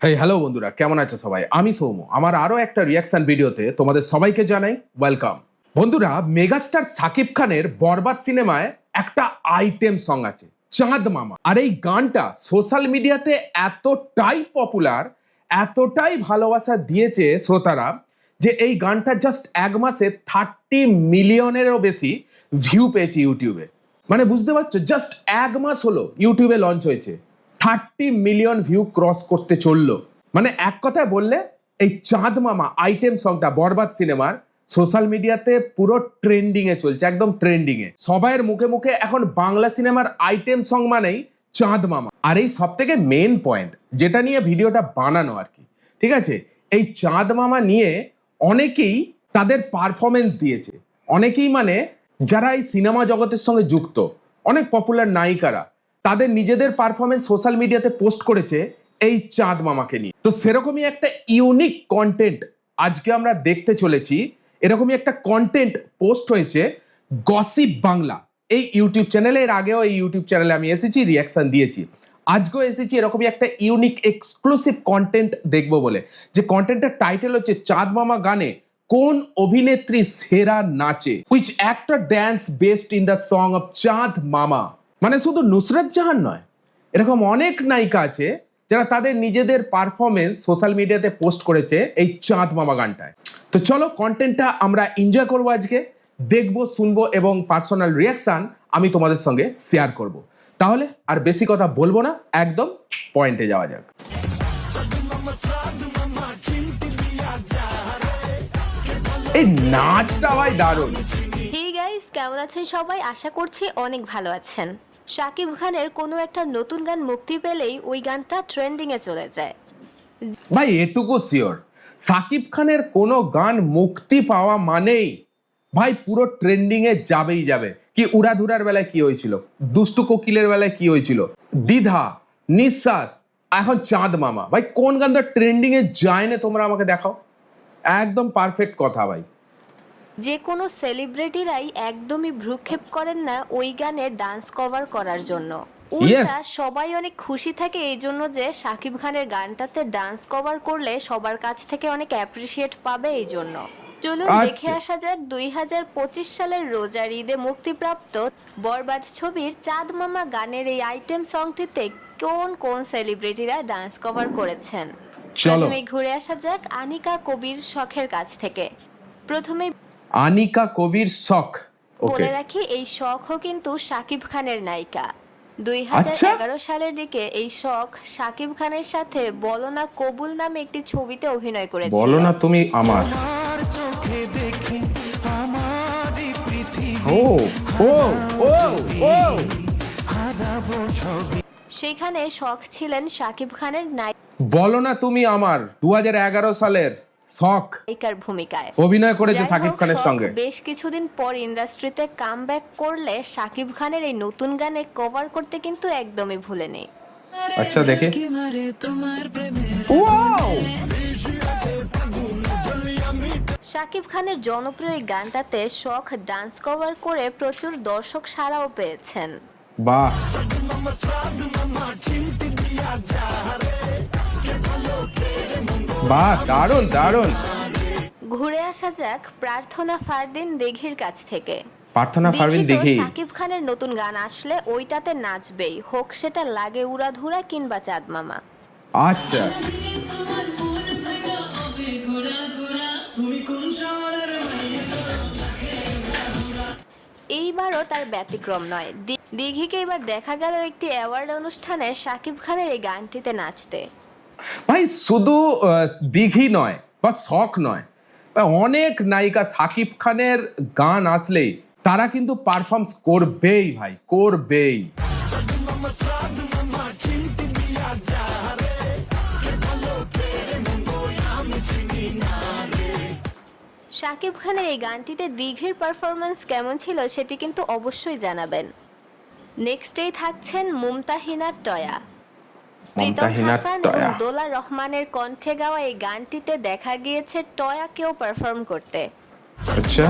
Hey hello বন্ধুরা, কেমন আছো সবাই? আমি সৌম্য। আমার আরো একটা রিয়াকশন ভিডিওতে তোমাদের সবাইকে জানাই ওয়েলকাম। বন্ধুরা, মেগাস্টার সাকিব খানের বরবাদ সিনেমায় একটা আইটেম সং আছে, চাঁদ মামা। আর এই গানটা সোশ্যাল মিডিয়াতে এতটাই পপুলার, এতটাই ভালোবাসা দিয়েছে শ্রোতারা, যে এই গানটা জাস্ট এক মাসে 30 মিলিয়নেরও বেশি ভিউ পেয়েছে ইউটিউবে। মানে বুঝতে পারছো, জাস্ট এক মাস হলো ইউটিউবে লঞ্চ হয়েছে, 30 মিলিয়ন ভিউ ক্রস করতে চললো। মানে এক কথায় বললে এই চাঁদ মামা আইটেম সংটা বরবাদ সিনেমার সোশ্যাল মিডিয়াতে পুরো ট্রেন্ডিং এ চলছে, একদম ট্রেন্ডিং এ। সবাইয়ের মুখে মুখে এখন বাংলা সিনেমার আইটেম সং মানেই চাঁদ মামা। আর এই সব থেকে মেন পয়েন্ট যেটা নিয়ে ভিডিওটা বানানো আর কি, ঠিক আছে, এই চাঁদ মামা নিয়ে অনেকেই তাদের পারফরমেন্স দিয়েছে। অনেকেই মানে যারা এই সিনেমা জগতের সঙ্গে যুক্ত, অনেক পপুলার নায়িকারা তাদের নিজেদের পারফরমেন্স সোশ্যাল মিডিয়াতে পোস্ট করেছে এই চাঁদ মামাকে নিয়ে। তো সেরকমই একটা ইউনিক কন্টেন্ট আজকে আমরা দেখতে চলেছি। এরকমই একটা কন্টেন্ট পোস্ট হয়েছে গসিপ বাংলা এই ইউটিউব চ্যানেলে। এর আগেও এই ইউটিউব চ্যানেলে আমি এসেছি, রিয়াকশন দিয়েছি। আজকেও এসেছি এরকমই একটা ইউনিক এক্সক্লুসিভ কন্টেন্ট দেখবো বলে। যে কন্টেন্টের টাইটেল হচ্ছে চাঁদ মামা গানে কোন অভিনেত্রী সেরা নাচে, which actor dance best in the song of চাঁদ মামা। মানে শুধু নুসরাত জাহান নয়, এরকম অনেক নায়িকা আছে যারা তাদের নিজেদের পারফরমেন্স সোশ্যাল মিডিয়াতে পোস্ট করেছে এই চাঁদ মামা গানটায়। তো চলো কন্টেন্টটা আমরা এনজয় করবো, আজকে দেখবো, শুনবো এবং পার্সোনাল রিয়াকশন আমি তোমাদের সঙ্গে শেয়ার করব। তাহলে আর বেশি কথা বলবো না, একদম পয়েন্টে যাওয়া যাক। এই নাচটা ভাই দারুণ। হেই গাইস, কেমন আছেন সবাই? আশা করছি অনেক ভালো আছেন। শাকিব খানের কোনো একটা নতুন গান মুক্তি পেলেই ওই গানটা ট্রেন্ডিং এ চলে যায়। ভাই এটুকু শিওর, সাকিব খানের কোনো গান মুক্তি পাওয়া মানেই ভাই পুরো ট্রেন্ডিং এ যাবেই যাবে। কি উড়াধুরার বেলায় কি হয়েছিল, দুষ্টু কোকিলের বেলায় কি হয়েছিল, দ্বিধা, নিঃশ্বাস, এখন চাঁদ মামা। ভাই কোন গানটা ট্রেন্ডিং এ যায় না তোমরা আমাকে দেখাও। একদম পারফেক্ট কথা ভাই। যে কোনো সেলিব্রিটিরাই একদমই ভ্রুক্ষেপ করেন না ওই গানে ডান্স কভার করার জন্য। উল্টা সবাই অনেক খুশি থাকে এই জন্য যে শাকিব খানের গানটাতে ডান্স কভার করলে সবার কাছ থেকে অনেক অ্যাপ্রিসিয়েট পাবে এই জন্য। চলুন দেখে আসা যাক 2025 সালের রোজার ঈদে মুক্তিপ্রাপ্ত বরবাদ ছবির চাঁদ মামা গানের এই আইটেম সংটিতে কোন কোন সেলিব্রিটিরা ডান্স কভার করেছেন। প্রথমে ঘুরে আসা যাক আনিকা কবির শখের কাছ থেকে। প্রথমে আনিকা কবির শখ, বলে রাখি এই শখও কিন্তু শাকিব খানের নায়িকা। 2011 সালের দিকে এই শখ শাকিব খানের সাথে বলো না কবুল নামে একটি ছবিতে অভিনয় করেছিল। বলো না তুমি আমার। ও ও ও ও সেখানে শখ ছিলেন শাকিব খানের বলো না তুমি আমার 2011 সালের শখ নায়িকার ভূমিকায় অভিনয় করেছে শাকিব খানের সঙ্গে। বেশ কিছুদিন পর ইন্ডাস্ট্রিতে কামব্যাক করলে শাকিব খানের এই নতুন গানে কভার করতে কিন্তু একদমই ভুলেনি। আচ্ছা দেখে, ওয়াও, শাকিব খানের জনপ্রিয় এই গানটাতে শখ ডান্স কভার করে প্রচুর দর্শক সাড়াও পেয়েছেন। বাহ, বাহ, দারুণ দারুণ। ঘুরে আসা যাক প্রার্থনা ফারদিন দিঘির কাছ থেকে। প্রার্থনা ফারদিন দিঘি শাকিব খানের নতুন গান আসলে ওইটাতে নাচবেই, হোক সেটা লাগে উড়াধুরা কিংবা চাঁদ মামা। আচ্ছা, এইবারও তার ব্যতিক্রম নয়। দিঘিকে এবার দেখা গেল একটি অ্যাওয়ার্ড অনুষ্ঠানে শাকিব খানের এই গানটিতে নাচতে। ভাই শুধু দিঘি নয় বা শখ নয়, অনেক নায়িকা শাকিব খানের গান আসলেই তারা কিন্তু পারফর্মস করবেই ভাই, করবেই। শাকিব খানের এই গানটিতে দিঘির পারফরমেন্স কেমন ছিল সেটি কিন্তু অবশ্যই জানাবেন। নেক্সটেই থাকছেন মুমতাহিনা টয়া। দোলা রহমানের কণ্ঠে গাওয়া এই গানটিতে দেখা গিয়েছে টয়াকেও পারফর্ম করতে। আচ্ছা,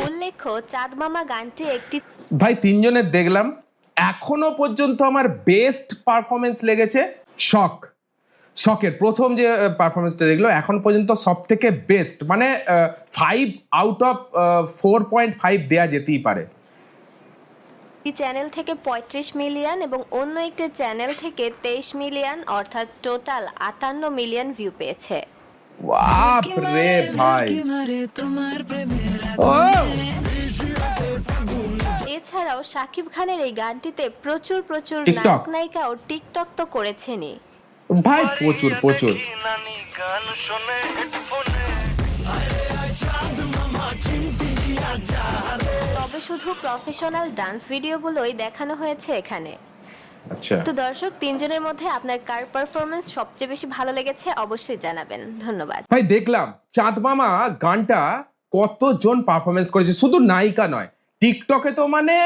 উল্লেখ্য, চাঁদ মামা গানটি একটি ভাই তিনজনের দেখলাম, এখনো পর্যন্ত আমার বেস্ট পারফরমেন্স লেগেছে শখের প্রথম যে পারফরমেন্সটা দেখলো এখন পর্যন্ত সব থেকে বেস্ট, মানে 5 আউট অফ 4.5 দেয়া যেতেই পারে। চ্যানেল থেকে 35 মিলিয়ন এবং অন্য একটি চ্যানেল থেকে 23 মিলিয়ন, অর্থাৎ টোটাল 58 মিলিয়ন ভিউ পেয়েছে। বাপ রে ভাই, ও এছাড়াও শাকিব খানের এই গানটিতে প্রচুর টিকটক। নায়ক নায়িকা ও টিকটক তো করেছেনই। ভাই প্রচুর তবে শুধু প্রফেশনাল ডান্স ভিডিওগুলোই দেখানো হয়েছে এখানে। আচ্ছা তো দর্শক, তিনজনের মধ্যে আপনার কার পারফরমেন্স সবচেয়ে বেশি ভালো লেগেছে অবশ্যই জানাবেন। ধন্যবাদ। ভাই দেখলাম চাঁদ মামা গানটা কতজন পারফরমেন্স করেছে, শুধু নায়িকা নয়, টিকটকে তো মানে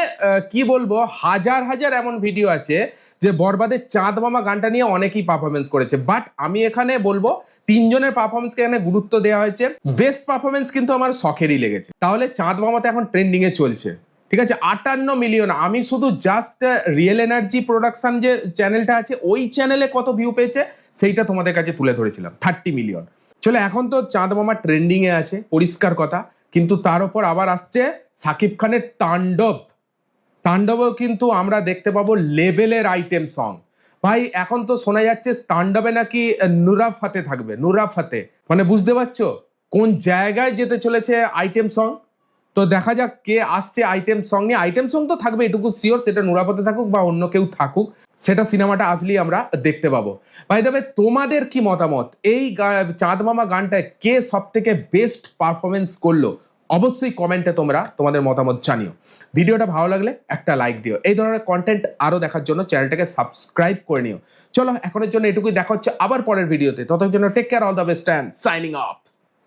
কি বলবো, হাজার হাজার এমন ভিডিও আছে যে বরবাদের চাঁদ মামা গানটা নিয়ে অনেকেই পারফরমেন্স করেছে, বাট আমি এখানে বলবো তিনজনের পারফরমেন্সকে এখানে গুরুত্ব দেওয়া হয়েছে। বেস্ট পারফরমেন্স কিন্তু আমার শখেরই লেগেছে। তাহলে চাঁদ মামাতে এখন ট্রেন্ডিং এ চলছে, ঠিক আছে, 58 মিলিয়ন। আমি শুধু জাস্ট রিয়েল এনার্জি প্রোডাকশন যে চ্যানেলটা আছে ওই চ্যানেলে কত ভিউ পেয়েছে সেইটা তোমাদের কাছে তুলে ধরেছিলাম, 30 মিলিয়ন। চলো, এখন তো চাঁদ মামা ট্রেন্ডিং এ আছে, পরিষ্কার কথা, কিন্তু তার উপর আবার আসছে সাকিব খানের তাণ্ডবেও কিন্তু আমরা দেখতে পাবো লেভেলের আইটেম সং। ভাই এখন তো শোনা যাচ্ছে তাণ্ডবে নাকি নুরা ফাতে থাকবে, নুরা ফাতে, মানে বুঝতে পারছো কোন জায়গায় যেতে চলেছে আইটেম সং। তো দেখা যাক কে আসছে আইটেম সং নিয়ে। আইটেম সং তো থাকবে, এটুকু শিওর, সেটা নুরাপথে থাকুক বা অন্য কেউ থাকুক, সেটা সিনেমাটা আসলেই আমরা দেখতে পাবো। ভাই তবে তোমাদের কি মতামত, এই চাঁদ মামা গানটায় কে সব থেকে বেস্ট পারফরমেন্স করলো? অবশ্যই কমেন্টে তোমরা তোমাদের মতামত জানিও। ভিডিওটা ভালো লাগলে একটা লাইক দিও। এই ধরনের কন্টেন্ট আরো দেখার জন্য চ্যানেলটাকে সাবস্ক্রাইব করে নিও। চলো, এখনের জন্য এটুকুই, দেখা হচ্ছে আবার পরের ভিডিওতে। ততক্ষণের জন্য take care, all the best and signing of.